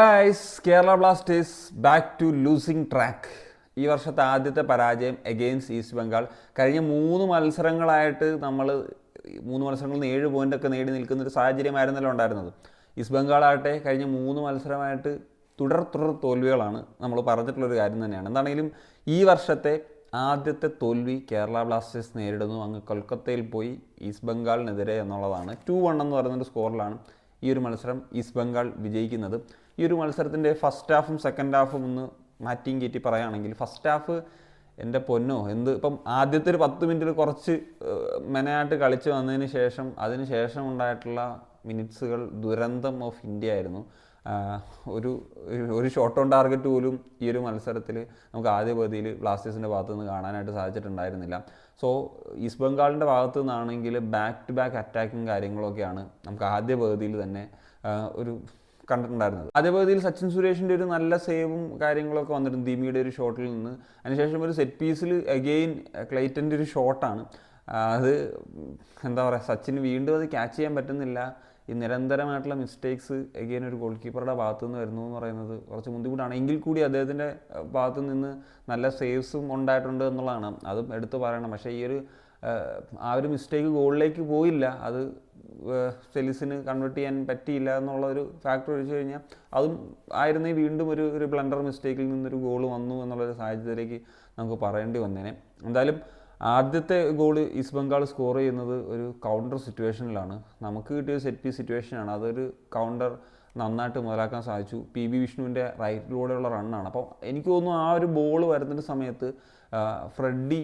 Guys, Kerala Blasters back to losing track. ഈ വർഷത്തെ ആദ്യത്തെ പരാജയം എഗെയിൻസ്റ്റ് ഈസ്റ്റ് ബംഗാൾ. കഴിഞ്ഞ 3 മത്സരങ്ങളായിട്ട് നമ്മൾ 3 മത്സരങ്ങളിൽ നിന്ന് 7 പോയിൻ്റൊക്കെ നേടി നിൽക്കുന്നൊരു സാഹചര്യമായിരുന്നല്ലോ ഉണ്ടായിരുന്നത്. ഈസ്റ്റ് ബംഗാളാകട്ടെ കഴിഞ്ഞ 3 മത്സരമായിട്ട് തുടർ തോൽവികളാണ്. നമ്മൾ പറഞ്ഞിട്ടുള്ളൊരു കാര്യം തന്നെയാണ്. എന്താണെങ്കിലും ഈ വർഷത്തെ ആദ്യത്തെ തോൽവി കേരള ബ്ലാസ്റ്റേഴ്സ് നേരിടുന്നു അങ്ങ് കൊൽക്കത്തയിൽ പോയി ഈസ്റ്റ് ബംഗാളിനെതിരെ എന്നുള്ളതാണ്. 2-1 എന്ന് പറയുന്നൊരു സ്കോറിലാണ് ഈ ഒരു മത്സരം ഈസ്റ്റ് ബംഗാൾ വിജയിക്കുന്നത്. ഈ ഒരു മത്സരത്തിൻ്റെ ഫസ്റ്റ് ഹാഫും സെക്കൻഡ് ഹാഫും ഒന്ന് മാറ്റിയും കയറ്റി പറയുകയാണെങ്കിൽ, ഫസ്റ്റ് ഹാഫ് എൻ്റെ പൊന്നോ ഇപ്പം ആദ്യത്തെ ഒരു 10 മിനിറ്റിൽ കുറച്ച് മെനയായിട്ട് കളിച്ച് വന്നതിന് ശേഷം അതിന് ശേഷം ഉണ്ടായിട്ടുള്ള മിനിറ്റ്സുകൾ ദുരന്തം ഓഫ് ഇന്ത്യ ആയിരുന്നു. ഒരു ഷോട്ട് ഓൺ ടാർഗറ്റ് പോലും ഈ ഒരു മത്സരത്തിൽ നമുക്ക് ആദ്യ പകുതിയിൽ ബ്ലാസ്റ്റേഴ്സിൻ്റെ ഭാഗത്തു നിന്ന് കാണാനായിട്ട് സാധിച്ചിട്ടുണ്ടായിരുന്നില്ല. സോ ഈസ്റ്റ് ബംഗാളിൻ്റെ ഭാഗത്തു നിന്നാണെങ്കിൽ ബാക്ക് ടു ബാക്ക് അറ്റാക്കും കാര്യങ്ങളൊക്കെയാണ് നമുക്ക് ആദ്യ പകുതിയിൽ തന്നെ ഒരു കണ്ടിട്ടുണ്ടായിരുന്നത്. ആദ്യ പകുതിയിൽ സച്ചിൻ സുരേഷിൻ്റെ ഒരു നല്ല സേവും കാര്യങ്ങളൊക്കെ വന്നിട്ടുണ്ട് ധീമിയുടെ ഒരു ഷോട്ടിൽ നിന്ന്. അതിനുശേഷം ഒരു സെറ്റ് പീസിൽ അഗെയിൻ ക്ലൈറ്റൻ്റെ ഒരു ഷോട്ടാണ്. അത് എന്താ പറയുക, സച്ചിന് വീണ്ടും അത് ക്യാച്ച് ചെയ്യാൻ പറ്റുന്നില്ല. ഈ നിരന്തരമായിട്ടുള്ള മിസ്റ്റേക്സ് അഗെയിൻ ഒരു ഗോൾ കീപ്പറുടെ ഭാഗത്തു നിന്ന് വരുന്നു എന്ന് പറയുന്നത് കുറച്ച് ബുദ്ധിമുട്ടാണ്. എങ്കിൽ കൂടി അദ്ദേഹത്തിൻ്റെ ഭാഗത്തു നിന്ന് നല്ല സേവ്സും ഉണ്ടായിട്ടുണ്ട് എന്നുള്ളതാണ്, അതും എടുത്തു പറയണം. പക്ഷേ ഈ ഒരു മിസ്റ്റേക്ക് ഗോളിലേക്ക് പോയില്ല, അത് സെലിസിന് കൺവേർട്ട് ചെയ്യാൻ പറ്റിയില്ല എന്നുള്ളൊരു ഫാക്ടർ ഒഴിച്ചു കഴിഞ്ഞാൽ അതും ആയിരുന്നേ വീണ്ടും ഒരു ബ്ലണ്ടർ മിസ്റ്റേക്കിൽ നിന്നൊരു ഗോൾ വന്നു എന്നുള്ളൊരു സാഹചര്യത്തിലേക്ക് നമുക്ക് പറയേണ്ടി വന്നേനെ. എന്തായാലും ആദ്യത്തെ ഗോള് ഈസ്റ്റ് ബംഗാൾ സ്കോർ ചെയ്യുന്നത് ഒരു കൗണ്ടർ സിറ്റുവേഷനിലാണ്. നമുക്ക് കിട്ടിയ സെറ്റ് പീസ് സിറ്റുവേഷനാണ്. അതൊരു കൗണ്ടർ നന്നായിട്ട് മുതലാക്കാൻ സാധിച്ചു. PB വിഷ്ണുവിൻ്റെ റൈറ്റിലൂടെയുള്ള റണ്ണാണ്. അപ്പോൾ എനിക്ക് തോന്നുന്നു ആ ഒരു ബോൾ വരുന്ന സമയത്ത് ഫ്രെഡി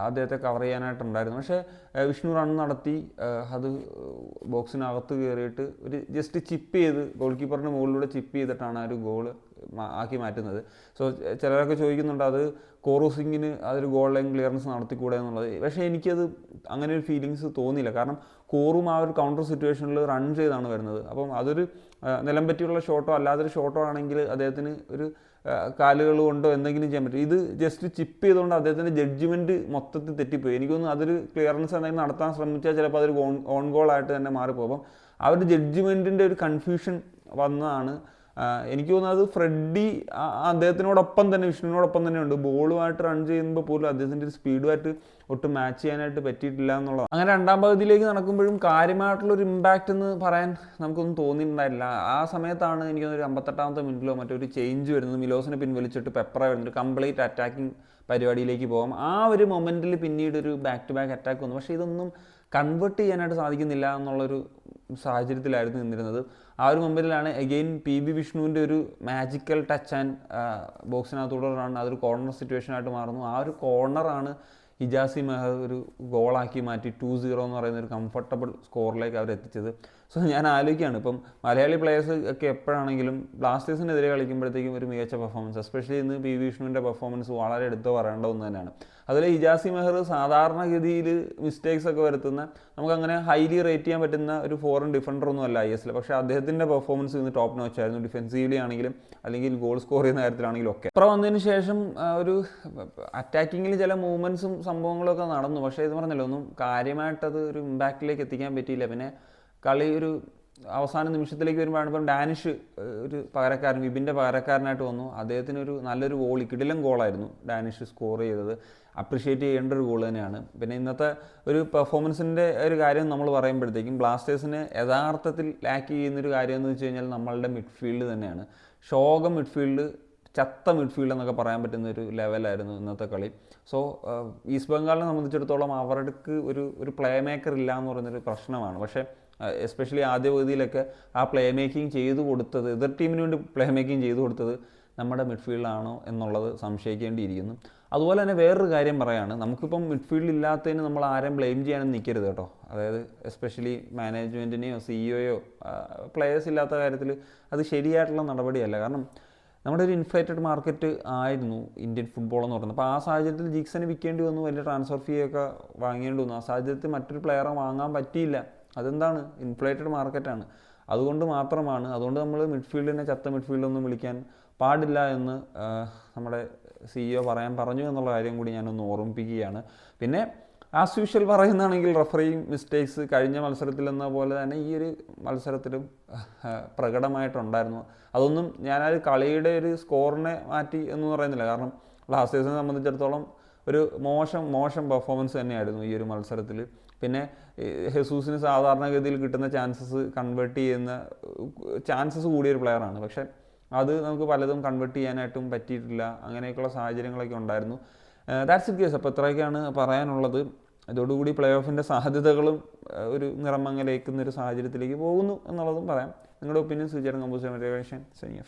അദ്ദേഹത്തെ കവർ ചെയ്യാനായിട്ടുണ്ടായിരുന്നു. പക്ഷേ വിഷ്ണു റൺ നടത്തി അത് ബോക്സിനകത്ത് കയറിയിട്ട് ഒരു ജസ്റ്റ് ചിപ്പ് ചെയ്ത് ഗോൾ കീപ്പറിൻ്റെ മുകളിലൂടെ ചിപ്പ് ചെയ്തിട്ടാണ് ആ ഒരു ഗോൾ ആക്കി മാറ്റുന്നത്. സോ ചിലരൊക്കെ ചോദിക്കുന്നുണ്ട് അത് കോറു സിംഗിന് അതൊരു ഗോൾ ലൈൻ ക്ലിയറൻസ് നടത്തിക്കൂടെ എന്നുള്ളത്. പക്ഷേ എനിക്കത് അങ്ങനെ ഒരു ഫീലിങ്സ് തോന്നിയില്ല. കാരണം കോറും ആ ഒരു കൗണ്ടർ സിറ്റുവേഷനിൽ റൺ ചെയ്താണ് വരുന്നത്. അപ്പം അതൊരു നിലം പറ്റിയുള്ള ഷോട്ടോ അല്ലാതൊരു ഷോട്ടോ ആണെങ്കിൽ അദ്ദേഹത്തിന് ഒരു കാലുകൾ കൊണ്ടോ എന്തെങ്കിലും ചെയ്യാൻ പറ്റും. ഇത് ജസ്റ്റ് ചിപ്പ് ചെയ്തുകൊണ്ട് അദ്ദേഹത്തിൻ്റെ ജഡ്ജ്മെൻറ്റ് മൊത്തത്തിൽ തെറ്റിപ്പോയി. എനിക്കൊന്ന് അതൊരു ക്ലിയറൻസ് എന്തെങ്കിലും നടത്താൻ ശ്രമിച്ചാൽ ചിലപ്പോൾ അതൊരു ഓൺ ഗോളായിട്ട് തന്നെ മാറിപ്പോകും. അപ്പം ആ ഒരു ജഡ്ജ്മെൻറ്റിൻ്റെ ഒരു കൺഫ്യൂഷൻ വന്നതാണ്. എനിക്ക് തോന്നുന്നത് ഫ്രെഡി അദ്ദേഹത്തിനോടൊപ്പം തന്നെ വിഷ്ണുവിനോടൊപ്പം തന്നെ ഉണ്ട്. ബോളുമായിട്ട് റൺ ചെയ്യുമ്പോൾ പോലും അദ്ദേഹത്തിൻ്റെ ഒരു സ്പീഡുമായിട്ട് ഒട്ടും മാച്ച് ചെയ്യാനായിട്ട് പറ്റിയിട്ടില്ല എന്നുള്ളത്. അങ്ങനെ രണ്ടാം പകുതിയിലേക്ക് നടക്കുമ്പോഴും കാര്യമായിട്ടുള്ളൊരു ഇമ്പാക്റ്റ് എന്ന് പറയാൻ നമുക്കൊന്നും തോന്നിയിട്ടുണ്ടായില്ല. ആ സമയത്താണ് എനിക്ക് ഒരു 58-ാമത്തെ മിനിറ്റിലോ മറ്റൊരു ചേഞ്ച് വരുന്നത്. മിലോസിനെ പിൻവലിച്ചിട്ട് പെപ്പറ വരുന്നത് കംപ്ലീറ്റ് അറ്റാക്കിംഗ് പരിപാടിയിലേക്ക് പോകാം. ആ ഒരു മൊമെൻറ്റിൽ പിന്നീട് ഒരു ബാക്ക് ടു ബാക്ക് അറ്റാക്ക് വന്നു. പക്ഷേ ഇതൊന്നും കൺവേർട്ട് ചെയ്യാനായിട്ട് സാധിക്കുന്നില്ല എന്നുള്ളൊരു സാഹചര്യത്തിലായിരുന്നു നിന്നിരുന്നത്. ആ ഒരു മൊമെൻറ്റിലാണ് അഗെയിൻ PB വിഷ്ണുവിൻ്റെ ഒരു മാജിക്കൽ ടച്ച് ആൻഡ് ബോക്സിനകത്തൂടെ റൺ, അതൊരു കോർണർ സിറ്റുവേഷനായിട്ട് മാറുന്നു. ആ ഒരു കോർണറാണ് ഹിജാസി മെഹർ ഒരു ഗോളാക്കി മാറ്റി 2-0 എന്ന് പറയുന്ന ഒരു കംഫർട്ടബിൾ സ്കോറിലേക്ക് അവർ എത്തിച്ചത്. സോ ഞാൻ ആലോചിക്കുകയാണ്, ഇപ്പം മലയാളി പ്ലെയേഴ്സ് ഒക്കെ എപ്പോഴാണെങ്കിലും ബ്ലാസ്റ്റേഴ്സിനെതിരെ കളിക്കുമ്പോഴത്തേക്കും ഒരു മികച്ച പെർഫോമൻസ്, എസ്പെഷ്യലി ഇന്ന് PB വിഷ്ണുവിൻ്റെ പെർഫോമൻസ് വളരെ എടുത്ത് പറയേണ്ട ഒന്ന് തന്നെയാണ്. അതുപോലെ ഹിജാസി മെഹർ സാധാരണഗതിയിൽ മിസ്റ്റേക്സ് ഒക്കെ വരുത്തുന്ന, നമുക്കങ്ങനെ ഹൈലി റേറ്റ് ചെയ്യാൻ പറ്റുന്ന ഒരു ഫോറിൻ ഡിഫൻഡർ ഒന്നും അല്ല ISL. പക്ഷേ അദ്ദേഹത്തിൻ്റെ പെർഫോമൻസ് ഇന്ന് ടോപ്പ് നോച്ച് ആയിരുന്നു. ഡിഫെൻസീവ്ലി ആണെങ്കിലും അല്ലെങ്കിൽ ഗോൾ സ്കോർ ചെയ്യുന്ന കാര്യത്തിലാണെങ്കിലും ഒക്കെ. ഇപ്പം വന്നതിന് ശേഷം ഒരു അറ്റാക്കിങ്ങിൽ ചില മൂവ്മെൻറ്റ്സും സംഭവങ്ങളൊക്കെ നടന്നു. പക്ഷേ ഇത് പറഞ്ഞല്ലോ ഒന്നും കാര്യമായിട്ടത് ഒരു ഇമ്പാക്റ്റിലേക്ക് എത്തിക്കാൻ പറ്റിയില്ല. പിന്നെ കളി ഒരു അവസാന നിമിഷത്തിലേക്ക് വരുമ്പോഴാണ് ഇപ്പം ഡാനിഷ് ഒരു പകരക്കാരൻ, വിപിൻ്റെ പകരക്കാരനായിട്ട് വന്നു. അദ്ദേഹത്തിനൊരു നല്ലൊരു ഗോൾ, കിടിലൻ ഗോളായിരുന്നു ഡാനിഷ് സ്കോർ ചെയ്തത്. അപ്രിഷ്യേറ്റ് ചെയ്യേണ്ട ഒരു ഗോൾ തന്നെയാണ്. പിന്നെ ഇന്നത്തെ ഒരു പെർഫോമൻസിൻ്റെ ഒരു കാര്യം നമ്മൾ പറയുമ്പോഴത്തേക്കും ബ്ലാസ്റ്റേഴ്സിന് യഥാർത്ഥത്തിൽ ലാക്ക് ചെയ്യുന്നൊരു കാര്യം എന്ന് വെച്ച് കഴിഞ്ഞാൽ നമ്മളുടെ മിഡ്ഫീൽഡ് തന്നെയാണ്. ഷോകം മിഡ്ഫീൽഡ്, ചത്ത മിഡ്ഫീൽഡ് എന്നൊക്കെ പറയാൻ പറ്റുന്ന ഒരു ലെവലായിരുന്നു ഇന്നത്തെ കളി. സോ ഈസ്റ്റ് ബംഗാളിനെ സംബന്ധിച്ചിടത്തോളം അവർക്ക് ഒരു പ്ലേ മേക്കർ ഇല്ല എന്ന് പറയുന്നൊരു പ്രശ്നമാണ്. പക്ഷേ എസ്പെഷ്യലി ആദ്യ പകുതിയിലൊക്കെ ആ പ്ലേ മേക്കിംഗ് ചെയ്തു കൊടുത്തത്, എതിർ ടീമിന് വേണ്ടി പ്ലേ മേക്കിംഗ് ചെയ്തു കൊടുത്തത് നമ്മുടെ മിഡ്ഫീൽഡാണോ എന്നുള്ളത് സംശയിക്കേണ്ടിയിരിക്കുന്നു. അതുപോലെ തന്നെ വേറൊരു കാര്യം പറയാണ്, നമുക്കിപ്പം മിഡ്ഫീൽഡ് ഇല്ലാത്തതിന് നമ്മൾ ആരെയും ബ്ലെയിം ചെയ്യാനൊന്നും നിൽക്കരുത് കേട്ടോ. അതായത് എസ്പെഷ്യലി മാനേജ്മെൻറ്റിനെയോ CEOയോ പ്ലെയേഴ്സ് ഇല്ലാത്ത കാര്യത്തിൽ അത് ശരിയായിട്ടുള്ള നടപടിയല്ല. കാരണം നമ്മുടെ ഒരു ഇൻഫ്ലേറ്റഡ് മാർക്കറ്റ് ആയിരുന്നു ഇന്ത്യൻ ഫുട്ബോൾ എന്ന് പറയുന്നത്. അപ്പോൾ ആ സാഹചര്യത്തിൽ ജിക്സന് വിൽക്കേണ്ടി വന്നു, വലിയ ട്രാൻസ്ഫർ ഫീ ഒക്കെ വാങ്ങേണ്ടി വന്നു. ആ സാഹചര്യത്തിൽ മറ്റൊരു പ്ലെയറെ വാങ്ങാൻ പറ്റിയില്ല. അതെന്താണ്, ഇൻഫ്ലേറ്റഡ് മാർക്കറ്റാണ്. അതുകൊണ്ട് മാത്രമാണ്. അതുകൊണ്ട് നമ്മൾ മിഡ്ഫീൽഡിനെ ചത്ത മിഡ്ഫീൽഡൊന്നും വിളിക്കാൻ പാടില്ല എന്ന് നമ്മുടെ CEO പറഞ്ഞു എന്നുള്ള കാര്യം കൂടി ഞാനൊന്ന് ഓർമ്മിപ്പിക്കുകയാണ്. പിന്നെ ആസ് യൂഷ്വൽ പറയുന്നതാണെങ്കിൽ റഫറിങ് മിസ്റ്റേക്സ് കഴിഞ്ഞ മത്സരത്തിലെന്ന പോലെ തന്നെ ഈ ഒരു മത്സരത്തിലും പ്രകടമായിട്ടുണ്ടായിരുന്നു. അതൊന്നും ഞാനത് കളിയുടെ ഒരു സ്കോറിനെ മാറ്റി എന്ന് പറയുന്നില്ല. കാരണം ബ്ലാസ്റ്റേഴ്സിനെ സംബന്ധിച്ചിടത്തോളം ഒരു മോശം പെർഫോമൻസ് തന്നെയായിരുന്നു ഈ ഒരു മത്സരത്തിൽ. പിന്നെ ഹെസൂസിന് സാധാരണഗതിയിൽ കിട്ടുന്ന കൺവേർട്ട് ചെയ്യുന്ന ചാൻസസ് കൂടിയൊരു പ്ലെയറാണ്. പക്ഷേ അത് നമുക്ക് പലതും കൺവേർട്ട് ചെയ്യാനായിട്ടും പറ്റിയിട്ടില്ല. അങ്ങനെയൊക്കെയുള്ള സാഹചര്യങ്ങളൊക്കെ ഉണ്ടായിരുന്നു. That's it case. അപ്പോൾ ഇത്രയൊക്കെയാണ് പറയാനുള്ളത്. ഇതോടുകൂടി പ്ലേ ഓഫിൻ്റെ സാധ്യതകളും ഒരു നിറമങ്ങലേക്കുന്നൊരു സാഹചര്യത്തിലേക്ക് പോകുന്നു എന്നുള്ളതും പറയാം. നിങ്ങളുടെ ഒപ്പീനിയൻ സൂചിച്ചാലും കമ്പോസ് ചെയ്യാൻ